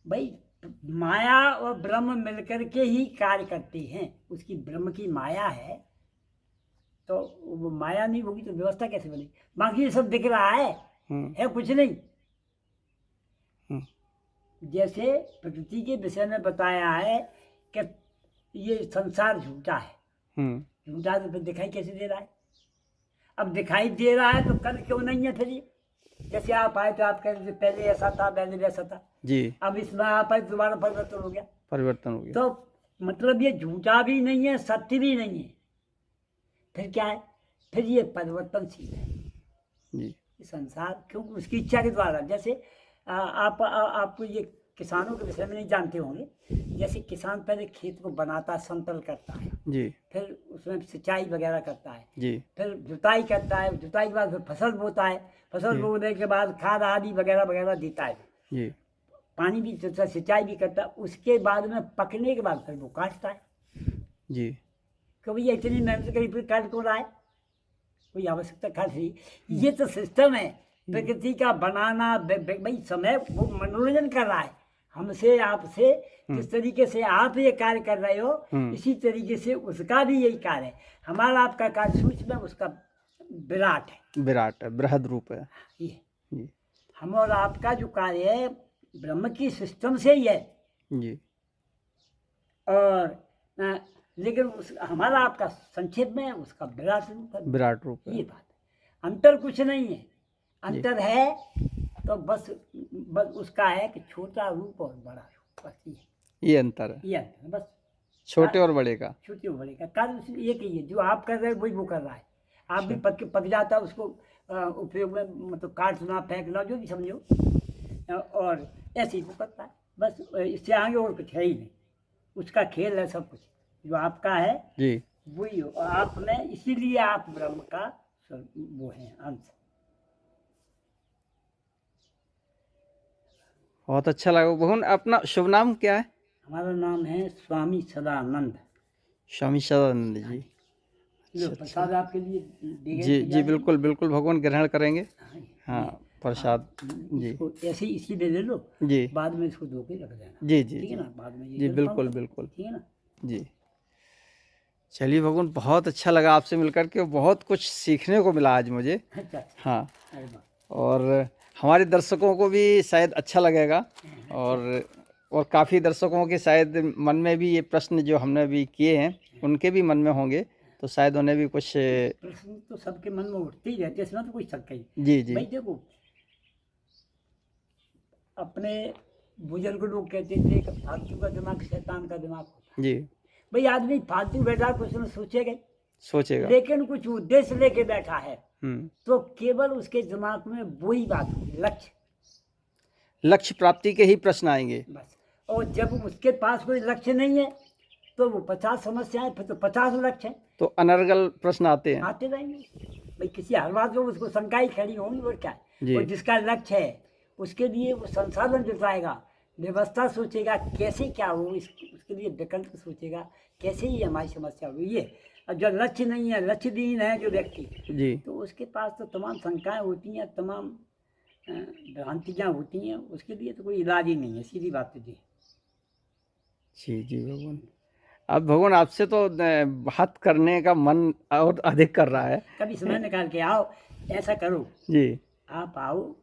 Speaker 2: भाई माया और ब्रह्म मिलकर के ही कार्य करते हैं। उसकी ब्रह्म की माया है तो वो माया नहीं होगी तो व्यवस्था कैसे बनेगी। बाकी ये सब दिख रहा है कुछ नहीं। जैसे प्रकृति के विषय में बताया है कि ये संसार झूठा है, झूठा तो फिर दिखाई कैसे दे रहा है। अब दिखाई दे रहा है तो कल क्यों नहीं है फिर ये। जैसे आप आए तो आप कह रहे थे पहले ऐसा था, पहले वैसा था
Speaker 1: जी।
Speaker 2: अब इसमें आप आए दोबारा परिवर्तन हो गया।
Speaker 1: तो
Speaker 2: मतलब ये झूठा भी नहीं है, सत्य भी नहीं है, फिर क्या है, फिर ये परिवर्तनशील है
Speaker 1: जी।
Speaker 2: संसार, क्योंकि उसकी इच्छा के द्वारा। जैसे आपको ये किसानों के विषय में नहीं जानते होंगे। जैसे किसान पहले खेत को बनाता, समतल करता है
Speaker 1: जी,
Speaker 2: फिर उसमें सिंचाई वगैरह करता है
Speaker 1: जी,
Speaker 2: फिर जुताई करता है, जुताई के बाद फिर फसल बोता है, फसल बोने के बाद खाद आदि वगैरह वगैरह देता है
Speaker 1: जी,
Speaker 2: पानी भी सिंचाई भी करता है। उसके बाद में पकने के बाद फिर वो काटता है
Speaker 1: जी।
Speaker 2: क्योंकि ये इतनी मेहनत करी फिर काट क्यों रहा है, कोई आवश्यकता खास नहीं। ये तो सिस्टम है प्रकृति का बनाना। भाई समय वो मनोरंजन कर रहा है हमसे आपसे। जिस तरीके से आप ये कार्य कर रहे हो इसी तरीके से उसका भी यही कार्य है। हमारा आपका कार्य सूक्ष्म है, उसका विराट है,
Speaker 1: विराट है, बृहद रूप है
Speaker 2: ये। हम और आपका जो कार्य है ब्रह्म की सिस्टम से ही है
Speaker 1: जी।
Speaker 2: और लेकिन हमारा आपका संक्षेप में उसका विराट रूप है,
Speaker 1: विराट रूप है।
Speaker 2: ये बात है। अंतर कुछ नहीं है, अंतर है तो बस उसका है कि छोटा रूप और बड़ा रूप, बस
Speaker 1: ये अंतर है।
Speaker 2: ये अंतर है बस,
Speaker 1: छोटे और बड़े का।
Speaker 2: छोटे और बड़े का कार्य एक ही है। जो आप कर रहे हैं वही वो कर रहा है। आप भी पक जाता है उसको उपयोग में, मतलब काटना फेंकना जो भी समझो, और ऐसे ही वो करता है बस। इससे आगे और कुछ है ही नहीं, उसका खेल है सब कुछ। जो आपका है
Speaker 1: जी
Speaker 2: वही हो, और आप में, इसीलिए आप ब्रह्म का वो है अंश।
Speaker 1: बहुत अच्छा लगा भगवान। अपना शुभ नाम क्या है?
Speaker 2: हमारा नाम है स्वामी सदानंद।
Speaker 1: स्वामी सदानंद जी।
Speaker 2: लो
Speaker 1: अच्छा
Speaker 2: प्रसाद
Speaker 1: अच्छा।
Speaker 2: आपके लिए दे गए
Speaker 1: जी जी,
Speaker 2: तैयार है।
Speaker 1: बिल्कुल बिल्कुल भगवान, ग्रहण करेंगे।
Speaker 2: हाँ,
Speaker 1: हाँ,
Speaker 2: ये
Speaker 1: प्रसाद। जी
Speaker 2: इसको ऐसे ही इसी दे दे लो,
Speaker 1: जी
Speaker 2: बाद में इसको धो के रख देना।
Speaker 1: जी जी
Speaker 2: ठीक है
Speaker 1: जी
Speaker 2: ना, बाद में ये
Speaker 1: जी,
Speaker 2: जल
Speaker 1: बिल्कुल
Speaker 2: पाऊंगा,
Speaker 1: बिल्कुल।
Speaker 2: ठीक है ना।
Speaker 1: जी चलिए भगवान, बहुत अच्छा लगा आपसे मिलकर के, बहुत कुछ सीखने को मिला आज मुझे।
Speaker 2: अच्छा अच्छा,
Speaker 1: हाँ,
Speaker 2: अरे वाह,
Speaker 1: और हमारे दर्शकों को भी शायद अच्छा लगेगा।
Speaker 2: अच्छा,
Speaker 1: और काफ़ी दर्शकों के शायद मन में भी ये प्रश्न जो हमने भी किए हैं, उनके भी मन में होंगे, तो शायद उन्हें भी कुछ।
Speaker 2: प्रश्न तो सबके मन में उठते ही रहते हैं, इसमें तो कोई शक नहीं।
Speaker 1: जी जी
Speaker 2: भाई देखो, अपने बुजुर्ग लोग कहते थे कि फालतू का दिमाग शैतान का दिमाग होता है।
Speaker 1: जी,
Speaker 2: भाई आदमी फालतू बैठा कुछ न सोचेगा,
Speaker 1: सोचेगा।
Speaker 2: लेकिन कुछ उद्देश्य लेके बैठा है
Speaker 1: हम्म।
Speaker 2: तो केवल उसके दिमाग में वही बात होगी, लक्ष्य,
Speaker 1: लक्ष्य प्राप्ति के ही प्रश्न आएंगे।
Speaker 2: बस। और जब उसके पास कोई लक्ष्य नहीं है तो वो 50 समस्याएं, फिर तो 50 लक्ष्य हैं,
Speaker 1: तो अनर्गल प्रश्न आते हैं।
Speaker 2: आते रहेंगे। भाई किसी हर बात में उसको शंकाएं खड़ी होंगी और क्या है।
Speaker 1: जी
Speaker 2: और जिसका लक्ष्य है उसके लिए वो संसाधन जुटाएगा, व्यवस्था सोचेगा कैसे क्या हो, उसके लिए विकल्प सोचेगा कैसे ही हमारी समस्या हो ये। और जो लक्ष्य नहीं है, लक्ष्यहीन है जो व्यक्ति,
Speaker 1: जी
Speaker 2: तो उसके पास तो तमाम शंकाएं होती हैं, तमाम भ्रांतियाँ होती हैं, उसके लिए तो कोई इलाज ही नहीं है, सीधी बात तो जी।
Speaker 1: जी जी भगवान, अब भगवान आपसे तो बात करने का मन और अधिक कर रहा है।
Speaker 2: कभी समय निकाल के आओ, ऐसा करो,
Speaker 1: जी
Speaker 2: आप आओ,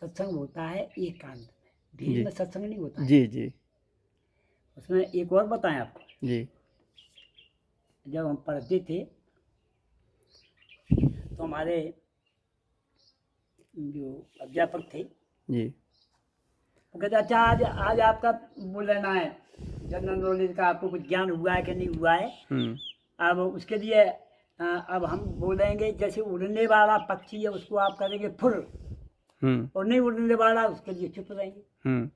Speaker 2: सत्संग होता है एकांत में, भीड़
Speaker 1: जी
Speaker 2: में सत्संग नहीं होता है।
Speaker 1: जी जी
Speaker 2: उसमें एक और बताएं आपको,
Speaker 1: जी
Speaker 2: जब हम पढ़ते थे तो हमारे जो अध्यापक थे
Speaker 1: जी
Speaker 2: वो कहते अच्छा आज आज आपका वो लेना है जनरल नॉलेज का, आपको कुछ ज्ञान हुआ है कि नहीं हुआ है। अब उसके लिए अब हम बोलेंगे जैसे उड़ने वाला पक्षी है उसको आप करेंगे फुर, और नहीं उड़ने वाला उसके लिए चुप रहेंगे।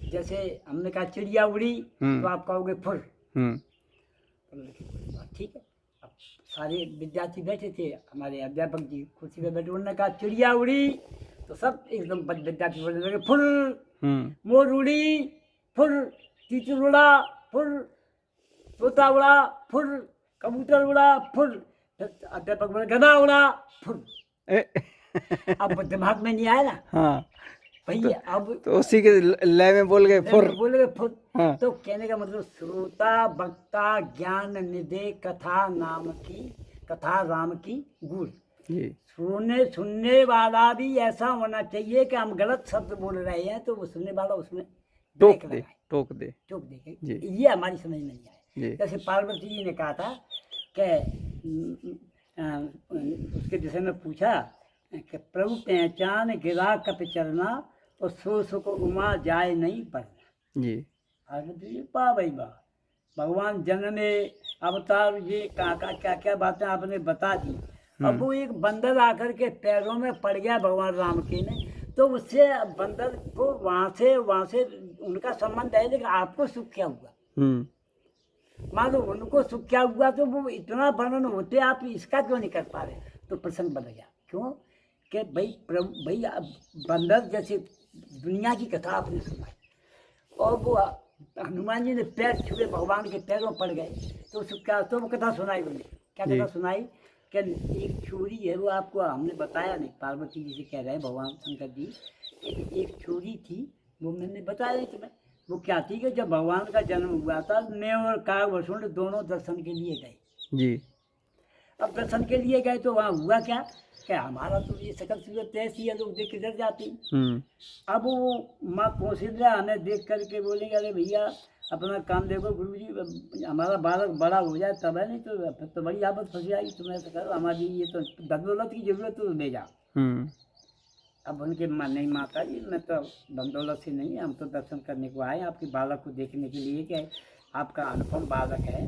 Speaker 2: जैसे हमने कहा चिड़िया उड़ी तो आप कहोगे फुर। ठीक है, अब सारे विद्यार्थी बैठे थे, हमारे अध्यापक जी कुर्सी पे बैठे, उन्होंने कहा चिड़िया उड़ी तो सब एकदम विद्यार्थी बोलने लगे फुर, मोर उड़ी फुर, तीतर उड़ा फुर, तोता उड़ा फुर, कबूतर उड़ा फुर, अध्यापक बोले गधा उड़ा फुर। अब दिमाग में नहीं आया ना।
Speaker 1: हाँ,
Speaker 2: भाई अब
Speaker 1: तो उसी के लय में बोल गए फुर।
Speaker 2: बोल गए फुर।
Speaker 1: हाँ
Speaker 2: तो कहने का मतलब श्रोता वक्ता ज्ञान निधे कथा नाम की, कथा राम की गुड़।
Speaker 1: जी
Speaker 2: सुनने वाला भी ऐसा होना चाहिए कि हम गलत शब्द बोल रहे हैं तो वो सुनने वाला उसमें
Speaker 1: टोक
Speaker 2: ब्रेक
Speaker 1: दे,
Speaker 2: लगाए,
Speaker 1: टोक दे।
Speaker 2: टोक देखे,
Speaker 1: जी
Speaker 2: ये हमारी समझ में नहीं आए।
Speaker 1: जी
Speaker 2: जैसे पार्वती जी ने कहा था कि उसके विषय में पूछा कि प्रभु पहचान गिरा कप चलना और सो सुख उमा जाए नहीं पड़ना।
Speaker 1: जी
Speaker 2: पार्वती जी वाह भाई वाह, भगवान जन्मे अवतार, ये कहाँ क्या क्या बातें आपने बता दी। अब वो एक बंदर आकर के पैरों में पड़ गया भगवान राम के ने, तो उससे बंदर को वहाँ से उनका संबंध है, लेकिन आपको सुख क्या हुआ? मान लो उनको सुख क्या हुआ तो वो इतना वर्णन होते, आप इसका क्यों नहीं कर पा रहे? तो प्रसंग बदल गया। क्यों? कि भाई प्रभु भाई बंदर जैसे दुनिया की कथा आपने सुनाई और वो हनुमान जी ने पैर छुए भगवान के पैरों पड़ गए, तो उसको क्या, तो वो कथा सुनाई बोले, क्या कथा सुनाई कि एक छोरी है, वो आपको हमने बताया नहीं, पार्वती जी से कह रहे हैं भगवान शंकर जी, एक छोरी थी, वो मैंने बताया नहीं तुम्हें। वो क्या थी कि जब भगवान का जन्म हुआ था, मैं और कागभूषण दोनों दर्शन के लिए गए।
Speaker 1: जी
Speaker 2: अब दर्शन के लिए गए तो वहाँ हुआ क्या कि हमारा तो ये शकल सूरत ऐसी है, लोग देख के डर जाते हैं। अब वो माँ कौशल्या हमें देख करके बोलेंगे अरे भैया अपना काम देखो गुरु जी, हमारा बालक बड़ा हो जाए तब है, नहीं तो फिर तो बड़ी आफत फंस जाएगी, तुम ऐसा करो, हमारी ये तो दौलत की जरूरत तो ले जाओ। अब उनके नहीं माता जी, मैं तो धन दौलत से नहीं, हम तो दर्शन करने को आए, आपके बालक को देखने के लिए कि आपका अनुपम बालक है।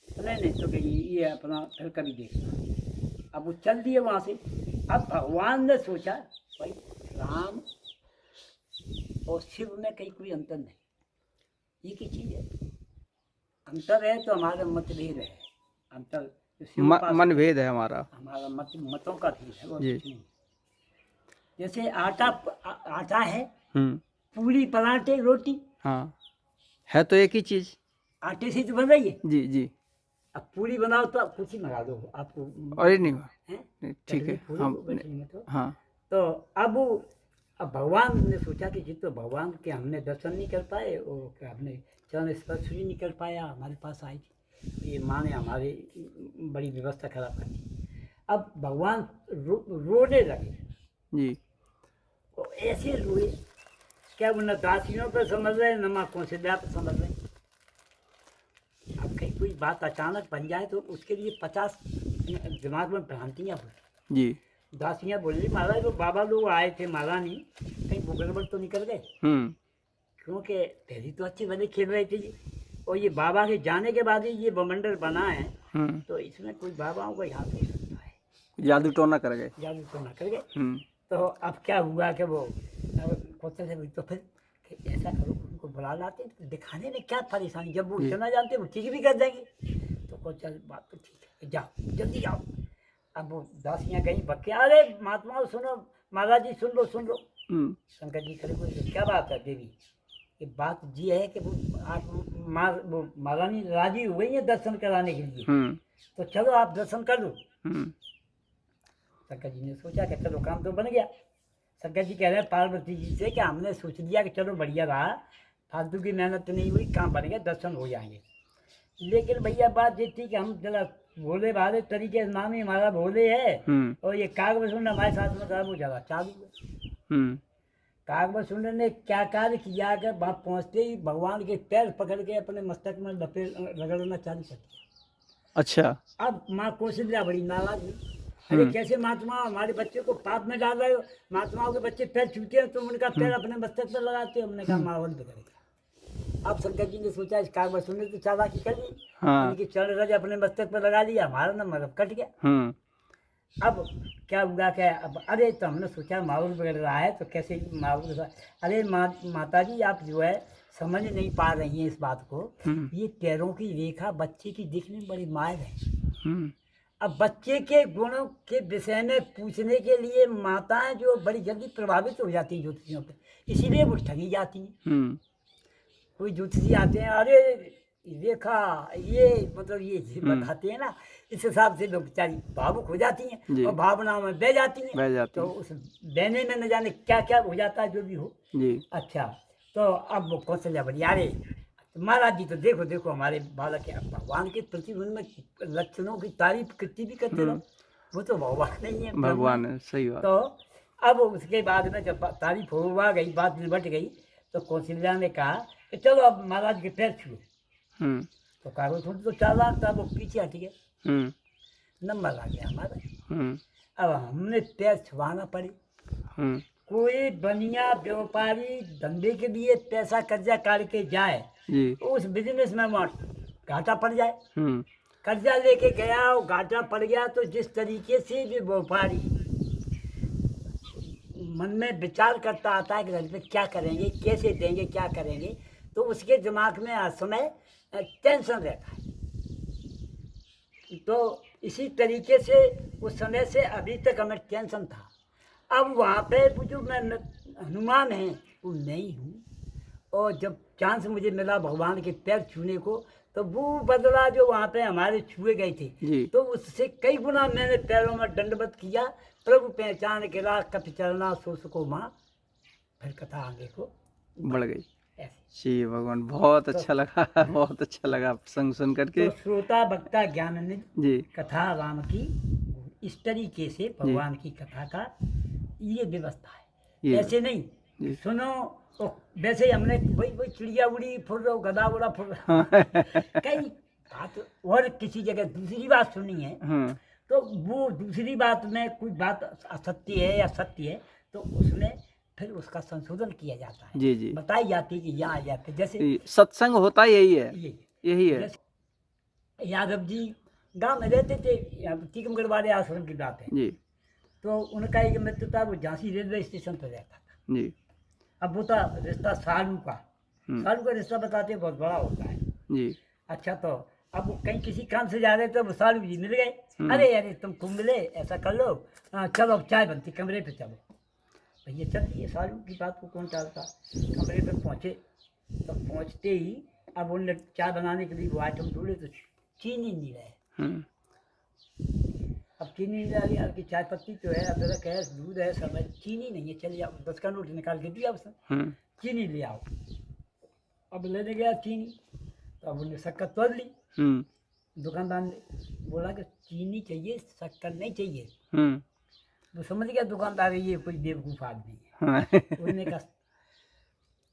Speaker 2: नहीं तो ये अपना फिर कभी देखना। अब वो चल दिए वहाँ से। अब भगवान ने सोचा भाई राम और शिव में कहीं कोई अंतर नहीं, ये की चीज़ है, अंतर है तो हमारा मतभेद है, अंतर
Speaker 1: मनभेद है हमारा
Speaker 2: मतों का भेद है और कुछ नहीं। जैसे आटा है पूरी पराठे रोटी,
Speaker 1: हाँ, है तो एक ही चीज।
Speaker 2: आटे से तो बन रही है।
Speaker 1: जी जी।
Speaker 2: अब पूरी बनाओ तो आप कुछ ही मंगा दो आपको।
Speaker 1: अरे नहीं,
Speaker 2: हैं?
Speaker 1: नहीं, ठीक है।
Speaker 2: पूरी
Speaker 1: हम
Speaker 2: को बैठने में
Speaker 1: हाँ।
Speaker 2: तो अब भगवान ने सोचा कि जितो भगवान के हमने दर्शन नहीं कर पाए और क्या हमने चरण स्पर्श भी नहीं कर पाया, हमारे पास आई थी ये माँ ने हमारी बड़ी व्यवस्था खराब कर दी। अब भगवान रोने लगे।
Speaker 1: जी।
Speaker 2: तो ऐसे रोए क्या वो न दासियों पर समझ रहे न माँ कौशल्या पर समझ रहे। अब कहीं कोई बात अचानक बन जाए तो उसके लिए 50 दिमाग में भ्रांतियाँ होती।
Speaker 1: जी।
Speaker 2: दासियाँ बोली महाराज वो बाबा लोग आए थे महारानी, कहीं वो गड़बड़ तो निकल गए, क्योंकि पहले तो अच्छे भले खेल रहे थे जी, और ये बाबा के जाने के बाद ही ये बमंडल बना है, तो इसमें कोई बाबाओं का हाथ हो सकता है,
Speaker 1: जादू टोना कर गए।
Speaker 2: जादू तो ना कर गए। तो अब क्या हुआ कि वो कौशल से तो फिर ऐसा करो उनको बुला लाते, तो दिखाने में क्या परेशानी, जब वो इतना जानते वो ठीक भी कर देंगे। तो कौशल बात तो ठीक है, जाओ जल्दी जाओ। अब वो दासियाँ गई बक्के, अरे महात्माओं सुनो, महाराज जी सुन लो सुन लो। शंकर जी खड़े हुए, क्या बात है देवी? ये बात जी है कि वो वो महारानी राजी हो गई है दर्शन कराने के लिए, तो चलो आप दर्शन कर लो। शंकर जी ने सोचा कि चलो काम तो बन गया। शंकर जी कह रहे हैं पार्वती जी से कि हमने सोच लिया कि चलो बढ़िया रहा, फालतू की मेहनत नहीं हुई, काम बन गया, दर्शन हो जाएंगे। लेकिन भैया बात ये थी कि हम जरा भोले भाले तरीके से, नाम ही हमारा भोले है, और ये कागभूषण हमारे साथ में था, वो जरा चालू है। कागभूषण ने क्या कार्य किया कि वहाँ पहुँचते ही भगवान के पैर पकड़ के अपने मस्तक में रगड़ना चालू कर दिया।
Speaker 1: अच्छा।
Speaker 2: अब माँ कौशल्या बड़ी नाराज हुई, अरे कैसे महात्मा हमारे बच्चे को पाप में डाल रहे हो, महात्माओं के बच्चे पैर छूते हैं तुम उनका पैर अपने मस्तक पर लगाते हो। हमने कहा माहौल बिगड़ गया। अब शंकर जी ने सोचा इस कागभूषण ने तो चालाकी कर ली, इनकी चरण रज अपने मस्तक पर लगा लिया, हमारा ना मतलब कट गया। अब क्या हुआ क्या, अब अरे तो हमने सोचा माहौल बिगड़ रहा है, तो कैसे माहौल, अरे माता जी आप जो है समझ नहीं पा रही हैं इस बात को, ये पैरों की रेखा बच्चे की दिखने में बड़ी मायल है। अब बच्चे के गुणों के विषय में पूछने के लिए माताएं जो बड़ी जल्दी प्रभावित हो जाती हैं ज्योतिषियों पे, इसीलिए वो ठगी जाती हैं। कोई ज्योतिषी आते हैं, अरे रेखा ये मतलब ये बताते हैं ना, इस हिसाब से लोग बेचारी भावुक हो जाती हैं और भावनाओं में बह जाती हैं, तो उस बहने में न जाने क्या क्या हो जाता है जो भी हो जी। अच्छा, तो अब वो कौशल्या बड़ी, अरे महाराज जी तो देखो देखो हमारे बालक के भगवान के प्रति उनमें लक्षणों की तारीफ कितनी भी करते रहो, वो तो भगवान नहीं है,
Speaker 1: भगवान है, सही बात।
Speaker 2: तो अब उसके बाद में जब तारीफ हुआ गई, बात निबट गई, तो कौशल्या ने कहा कि चलो अब महाराज के पैर छुओ। तो कागज थोड़ी तो 4 लाख था, वो पीछे हट गया, नंबर आ गया हमारा। अब हमने पैर छुआना पड़े। कोई बनिया व्यापारी धंधे के लिए पैसा कर्जा काट के जाए तो उस बिजनेस में वहाँ घाटा पड़ जाए, कर्जा लेके गया और घाटा पड़ गया, तो जिस तरीके से भी व्यापारी मन में विचार करता आता है कि घर में क्या करेंगे, कैसे देंगे, क्या करेंगे, तो उसके दिमाग में हर समय टेंशन रहता है। तो इसी तरीके से उस समय से अभी तक हमें टेंशन था। अब वहाँ पे वो जो मैं हनुमान है वो नहीं हूँ, और जब चांस मुझे मिला भगवान के पैर छूने को, तो वो बदला जो वहाँ पे हमारे छुए गए थे, तो उससे कई गुना मैंने पैरों में दंडवत किया, प्रभु पहचान के ला कपि चरना सो सुको माँ। फिर कथा आगे को
Speaker 1: बढ़ गई। जी भगवान, बहुत अच्छा लगा, बहुत अच्छा लगा प्रसंग सुन करके।
Speaker 2: तो श्रोता वक्ता ज्ञानानंद जी कथा राम की इस तरीके से भगवान की कथा का ये व्यवस्था है, ऐसे नहीं सुनो तो वैसे हमने वही चिड़िया उड़ी फुर रहा, गधा उड़ा फुर रहा, कई बात और किसी जगह दूसरी बात सुनी है, तो वो दूसरी बात में कोई बात असत्य है या सत्य है, तो उसमें फिर उसका संशोधन किया जाता है, जी जी बताई जाती है कि यहाँ आ जाते, जैसे
Speaker 1: सत्संग होता यही है, यही है।
Speaker 2: यादव जी गांव में रहते थे, टीकमगढ़ वाले आश्रम की बात है जी, तो उनका एक मित्र था, वो झांसी रेलवे स्टेशन पर रहता था जी। अब वो था रिश्ता सालू का, सालू का रिश्ता बताते हैं बहुत बड़ा होता है जी। अच्छा, तो अब वो कहीं किसी काम से जा रहे थे, वो सालू जी मिल गए, अरे अरे तुम मिले, ऐसा कर लो, चलो अब चाय बनती, कमरे पे चलो। भैया चल दिए, सालों की बात को कौन टालता। कमरे पे पहुँचे, तो पहुँचते ही अब उन चाय बनाने के लिए वो आइटम ढूंढे तो चीनी नहीं रहे। अब चीनी नहीं डाली, आपकी चाय पत्ती तो है, अदरक है, दूध है, सब है, चीनी नहीं है। चलिए आप 10 का नोट निकाल के दिया उसने, चीनी ले आओ। अब लेने गया चीनी, तो अब उन्हें शक्कर तोड़ ली। दुकानदार ने बोला कि चीनी चाहिए, शक्कर नहीं चाहिए। वो समझ गया दुकानदार ये कोई बेवकूफ़ आदमी है। उन्होंने कहा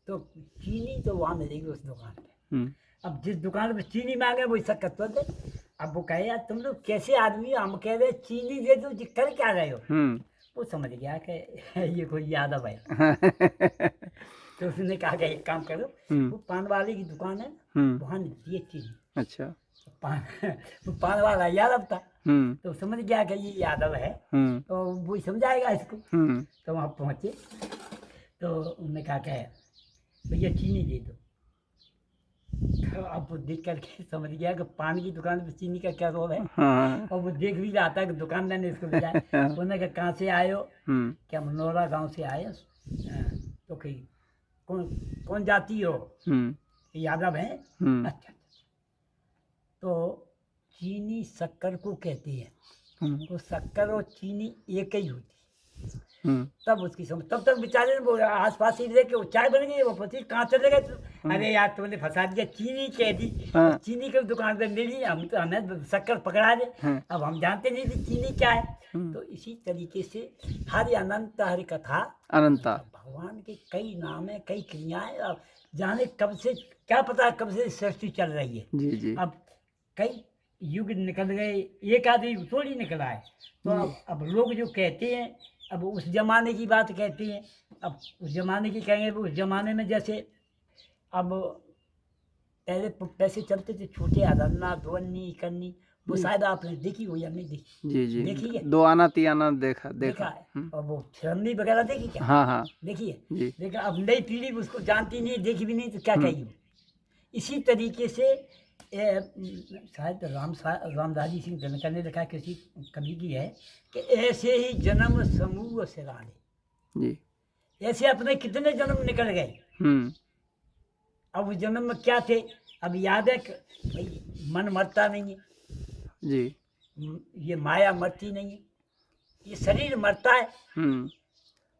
Speaker 2: तो चीनी तो वहाँ मिलेगी उस दुकान पे। अब जिस दुकान पे चीनी मांगे वही शक्कर तोड़ दे। अब वो कहे यार तुम लोग कैसे आदमी हो, हम कह रहे चीनी दे दो जी, कर क्या रहे हो। वो समझ गया कि ये कोई यादव है। तो उसने कहा कि एक काम करो, वो पान वाले की दुकान है, वहाँ मिलती है चीनी।
Speaker 1: अच्छा।
Speaker 2: वो पान वाला यादव था, तो समझ गया कि ये यादव है, तो वो समझाएगा इसको। तो वहाँ पहुँचे, तो उन्होंने कहा कि भैया चीनी दे दो। तो अब वो देख करके समझ गया कि पान की दुकान पे चीनी का क्या रोल है। और वो देख भी रहा था कि दुकानदार ने इसको भेजा। उन्होंने कहा कहाँ से आए हो, क्या मनोरा गांव से आए। तो कहीं कौन जाती हो, यादव हैं। अच्छा, तो चीनी शक्कर को कहते हैं, तो शक्कर और चीनी एक ही होती। तब उसकी समझ, तब तक बेचारे ने आस पास ही रह के वो चाय बन गई, वो पति कहाँ चले गए। अरे यार तुमने फंसा दिया, चीनी कह दी। चीनी की दुकान पे मिली, हम तो हमें शक्कर पकड़ा दे। अब हम जानते नहीं थे चीनी क्या है। तो इसी तरीके से हरि अनंत हरि कथा अनंता, भगवान के कई नाम है, कई क्रियाएं। अब जाने कब से, क्या पता कब से सृष्टि चल रही है। जी जी। अब कई युग निकल गए, एक आदमी थोड़ी निकला है। तो अब लोग जो कहते हैं, अब उस जमाने की बात कहते हैं। अब उस जमाने की कहेंगे, उस जमाने में जैसे अब पहले पैसे चलते थे छोटे, अदन्ना धोनी करनी, वो शायद आपने देखी हो या नहीं देखी। जी जी, देखी है, 2 आना 3 आना देखा है। और वो फिल्मी वगैरह देखी क्या? हाँ, देखिए। देखा, अब नई पीढ़ी उसको जानती नहीं, देखी भी नहीं, तो क्या कही। इसी तरीके से शायद रामदासी सिंह दिनकर ने लिखा, किसी कवि की है कि ऐसे ही जन्म समूह से रानी जी, ऐसे अपने कितने जन्म निकल गए। अब उस जन्म में क्या थे, अब याद है भाई, मन मरता नहीं है जी, ये माया मरती नहीं है, ये शरीर मरता है।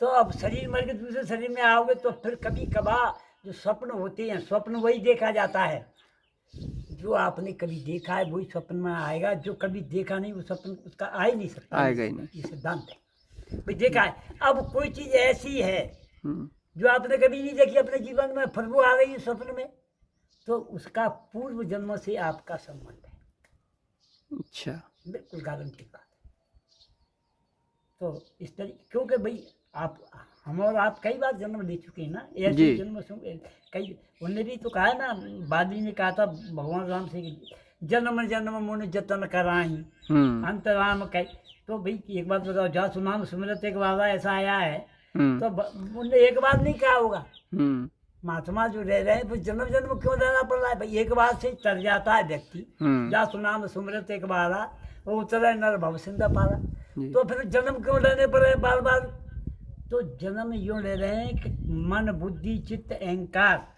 Speaker 2: तो अब शरीर मर के दूसरे शरीर में आओगे, तो फिर कभी कभार जो स्वप्न होते हैं, स्वप्न वही देखा जाता है। जो आपने कभी देखा है वही स्वप्न में आएगा, जो कभी देखा नहीं वो स्वप्न उसका आ ही नहीं सकता, आएगा ही नहीं। ये सिद्धांत है भाई, देखा है। अब कोई चीज ऐसी है जो आपने कभी नहीं देखी अपने जीवन में, फिर वो आ गई है स्वप्न में, तो उसका पूर्व जन्म से आपका संबंध है। अच्छा, बिल्कुल गारंटी बात है। तो इस तरीके, क्योंकि भाई आप, हम और आप कई बार जन्म ले चुके हैं ना, ऐसे जन्म कई। उनने भी तो कहा ना, बाली ने कहा था भगवान राम से, जन्म जन्म मुन जतन कराही अंतराम कई। तो भाई एक बात बताओ, जा सुनाम सुमिरत एक बाबा ऐसा आया है, तो उनने एक बार नहीं कहा होगा। महात्मा जो रह रहे हैं वो जन्म जन्म क्यों रहना पड़ रहा है भाई, एक बार से चल जाता है व्यक्ति। जा सुनाम सुमिरत एक बार वो उतरे नर भव सिंधा पारा, तो फिर जन्म क्यों लेने पड़ रहे बार बार। तो जन्म यूँ ले रहे हैं कि मन बुद्धि चित्त अहंकार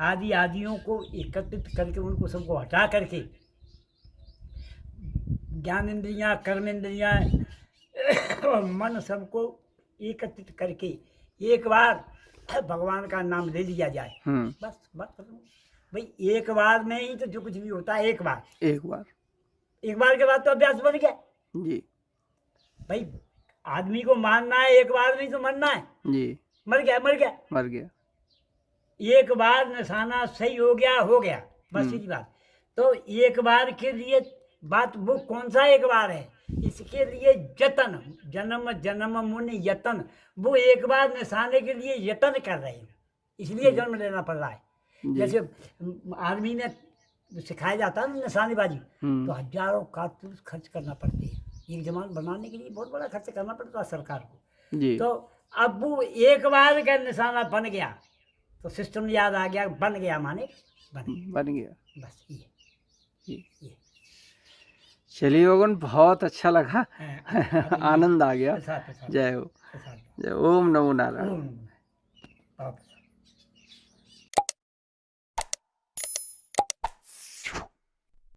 Speaker 2: आदि आदियों को एकत्रित करके, उनको सबको हटा करके, ज्ञान इंद्रियाँ, कर्म इंद्रियाँ और मन सबको एकत्रित करके एक बार भगवान का नाम ले लिया जाए। बस भाई, एक बार में ही तो जो कुछ भी होता है, एक बार के बाद तो अभ्यास बन गया जी। भाई आदमी को मानना है, एक बार नहीं तो मरना है जी। मर गया एक बार निशाना सही हो गया, बस सीधी बात। तो एक बार के लिए बात, वो कौन सा एक बार है, इसके लिए जतन, जन्म जन्म मुन यतन, वो एक बार निशाने के लिए यतन कर रहे हैं, इसलिए जन्म लेना पड़ रहा है। जैसे आर्मी में सिखाया जाता है ना निशानेबाजी, तो हजारों कारतूस खर्च करना पड़ते हैं, एक जमान बनाने के लिए बहुत बड़ा खर्च करना पड़ता है सरकार को जी। तो अब वो एक बार का निशाना बन गया, तो सिस्टम याद आ गया, बन गया माने बन गया बस ये।
Speaker 1: चलिए भगवान, बहुत अच्छा लगा,
Speaker 2: हाँ,
Speaker 1: आनंद आ गया।
Speaker 2: प्रसाद प्रसाद
Speaker 1: जय हो,
Speaker 2: प्रसाद
Speaker 1: जय ओम नमो नारायण।
Speaker 2: ओम नमः। आप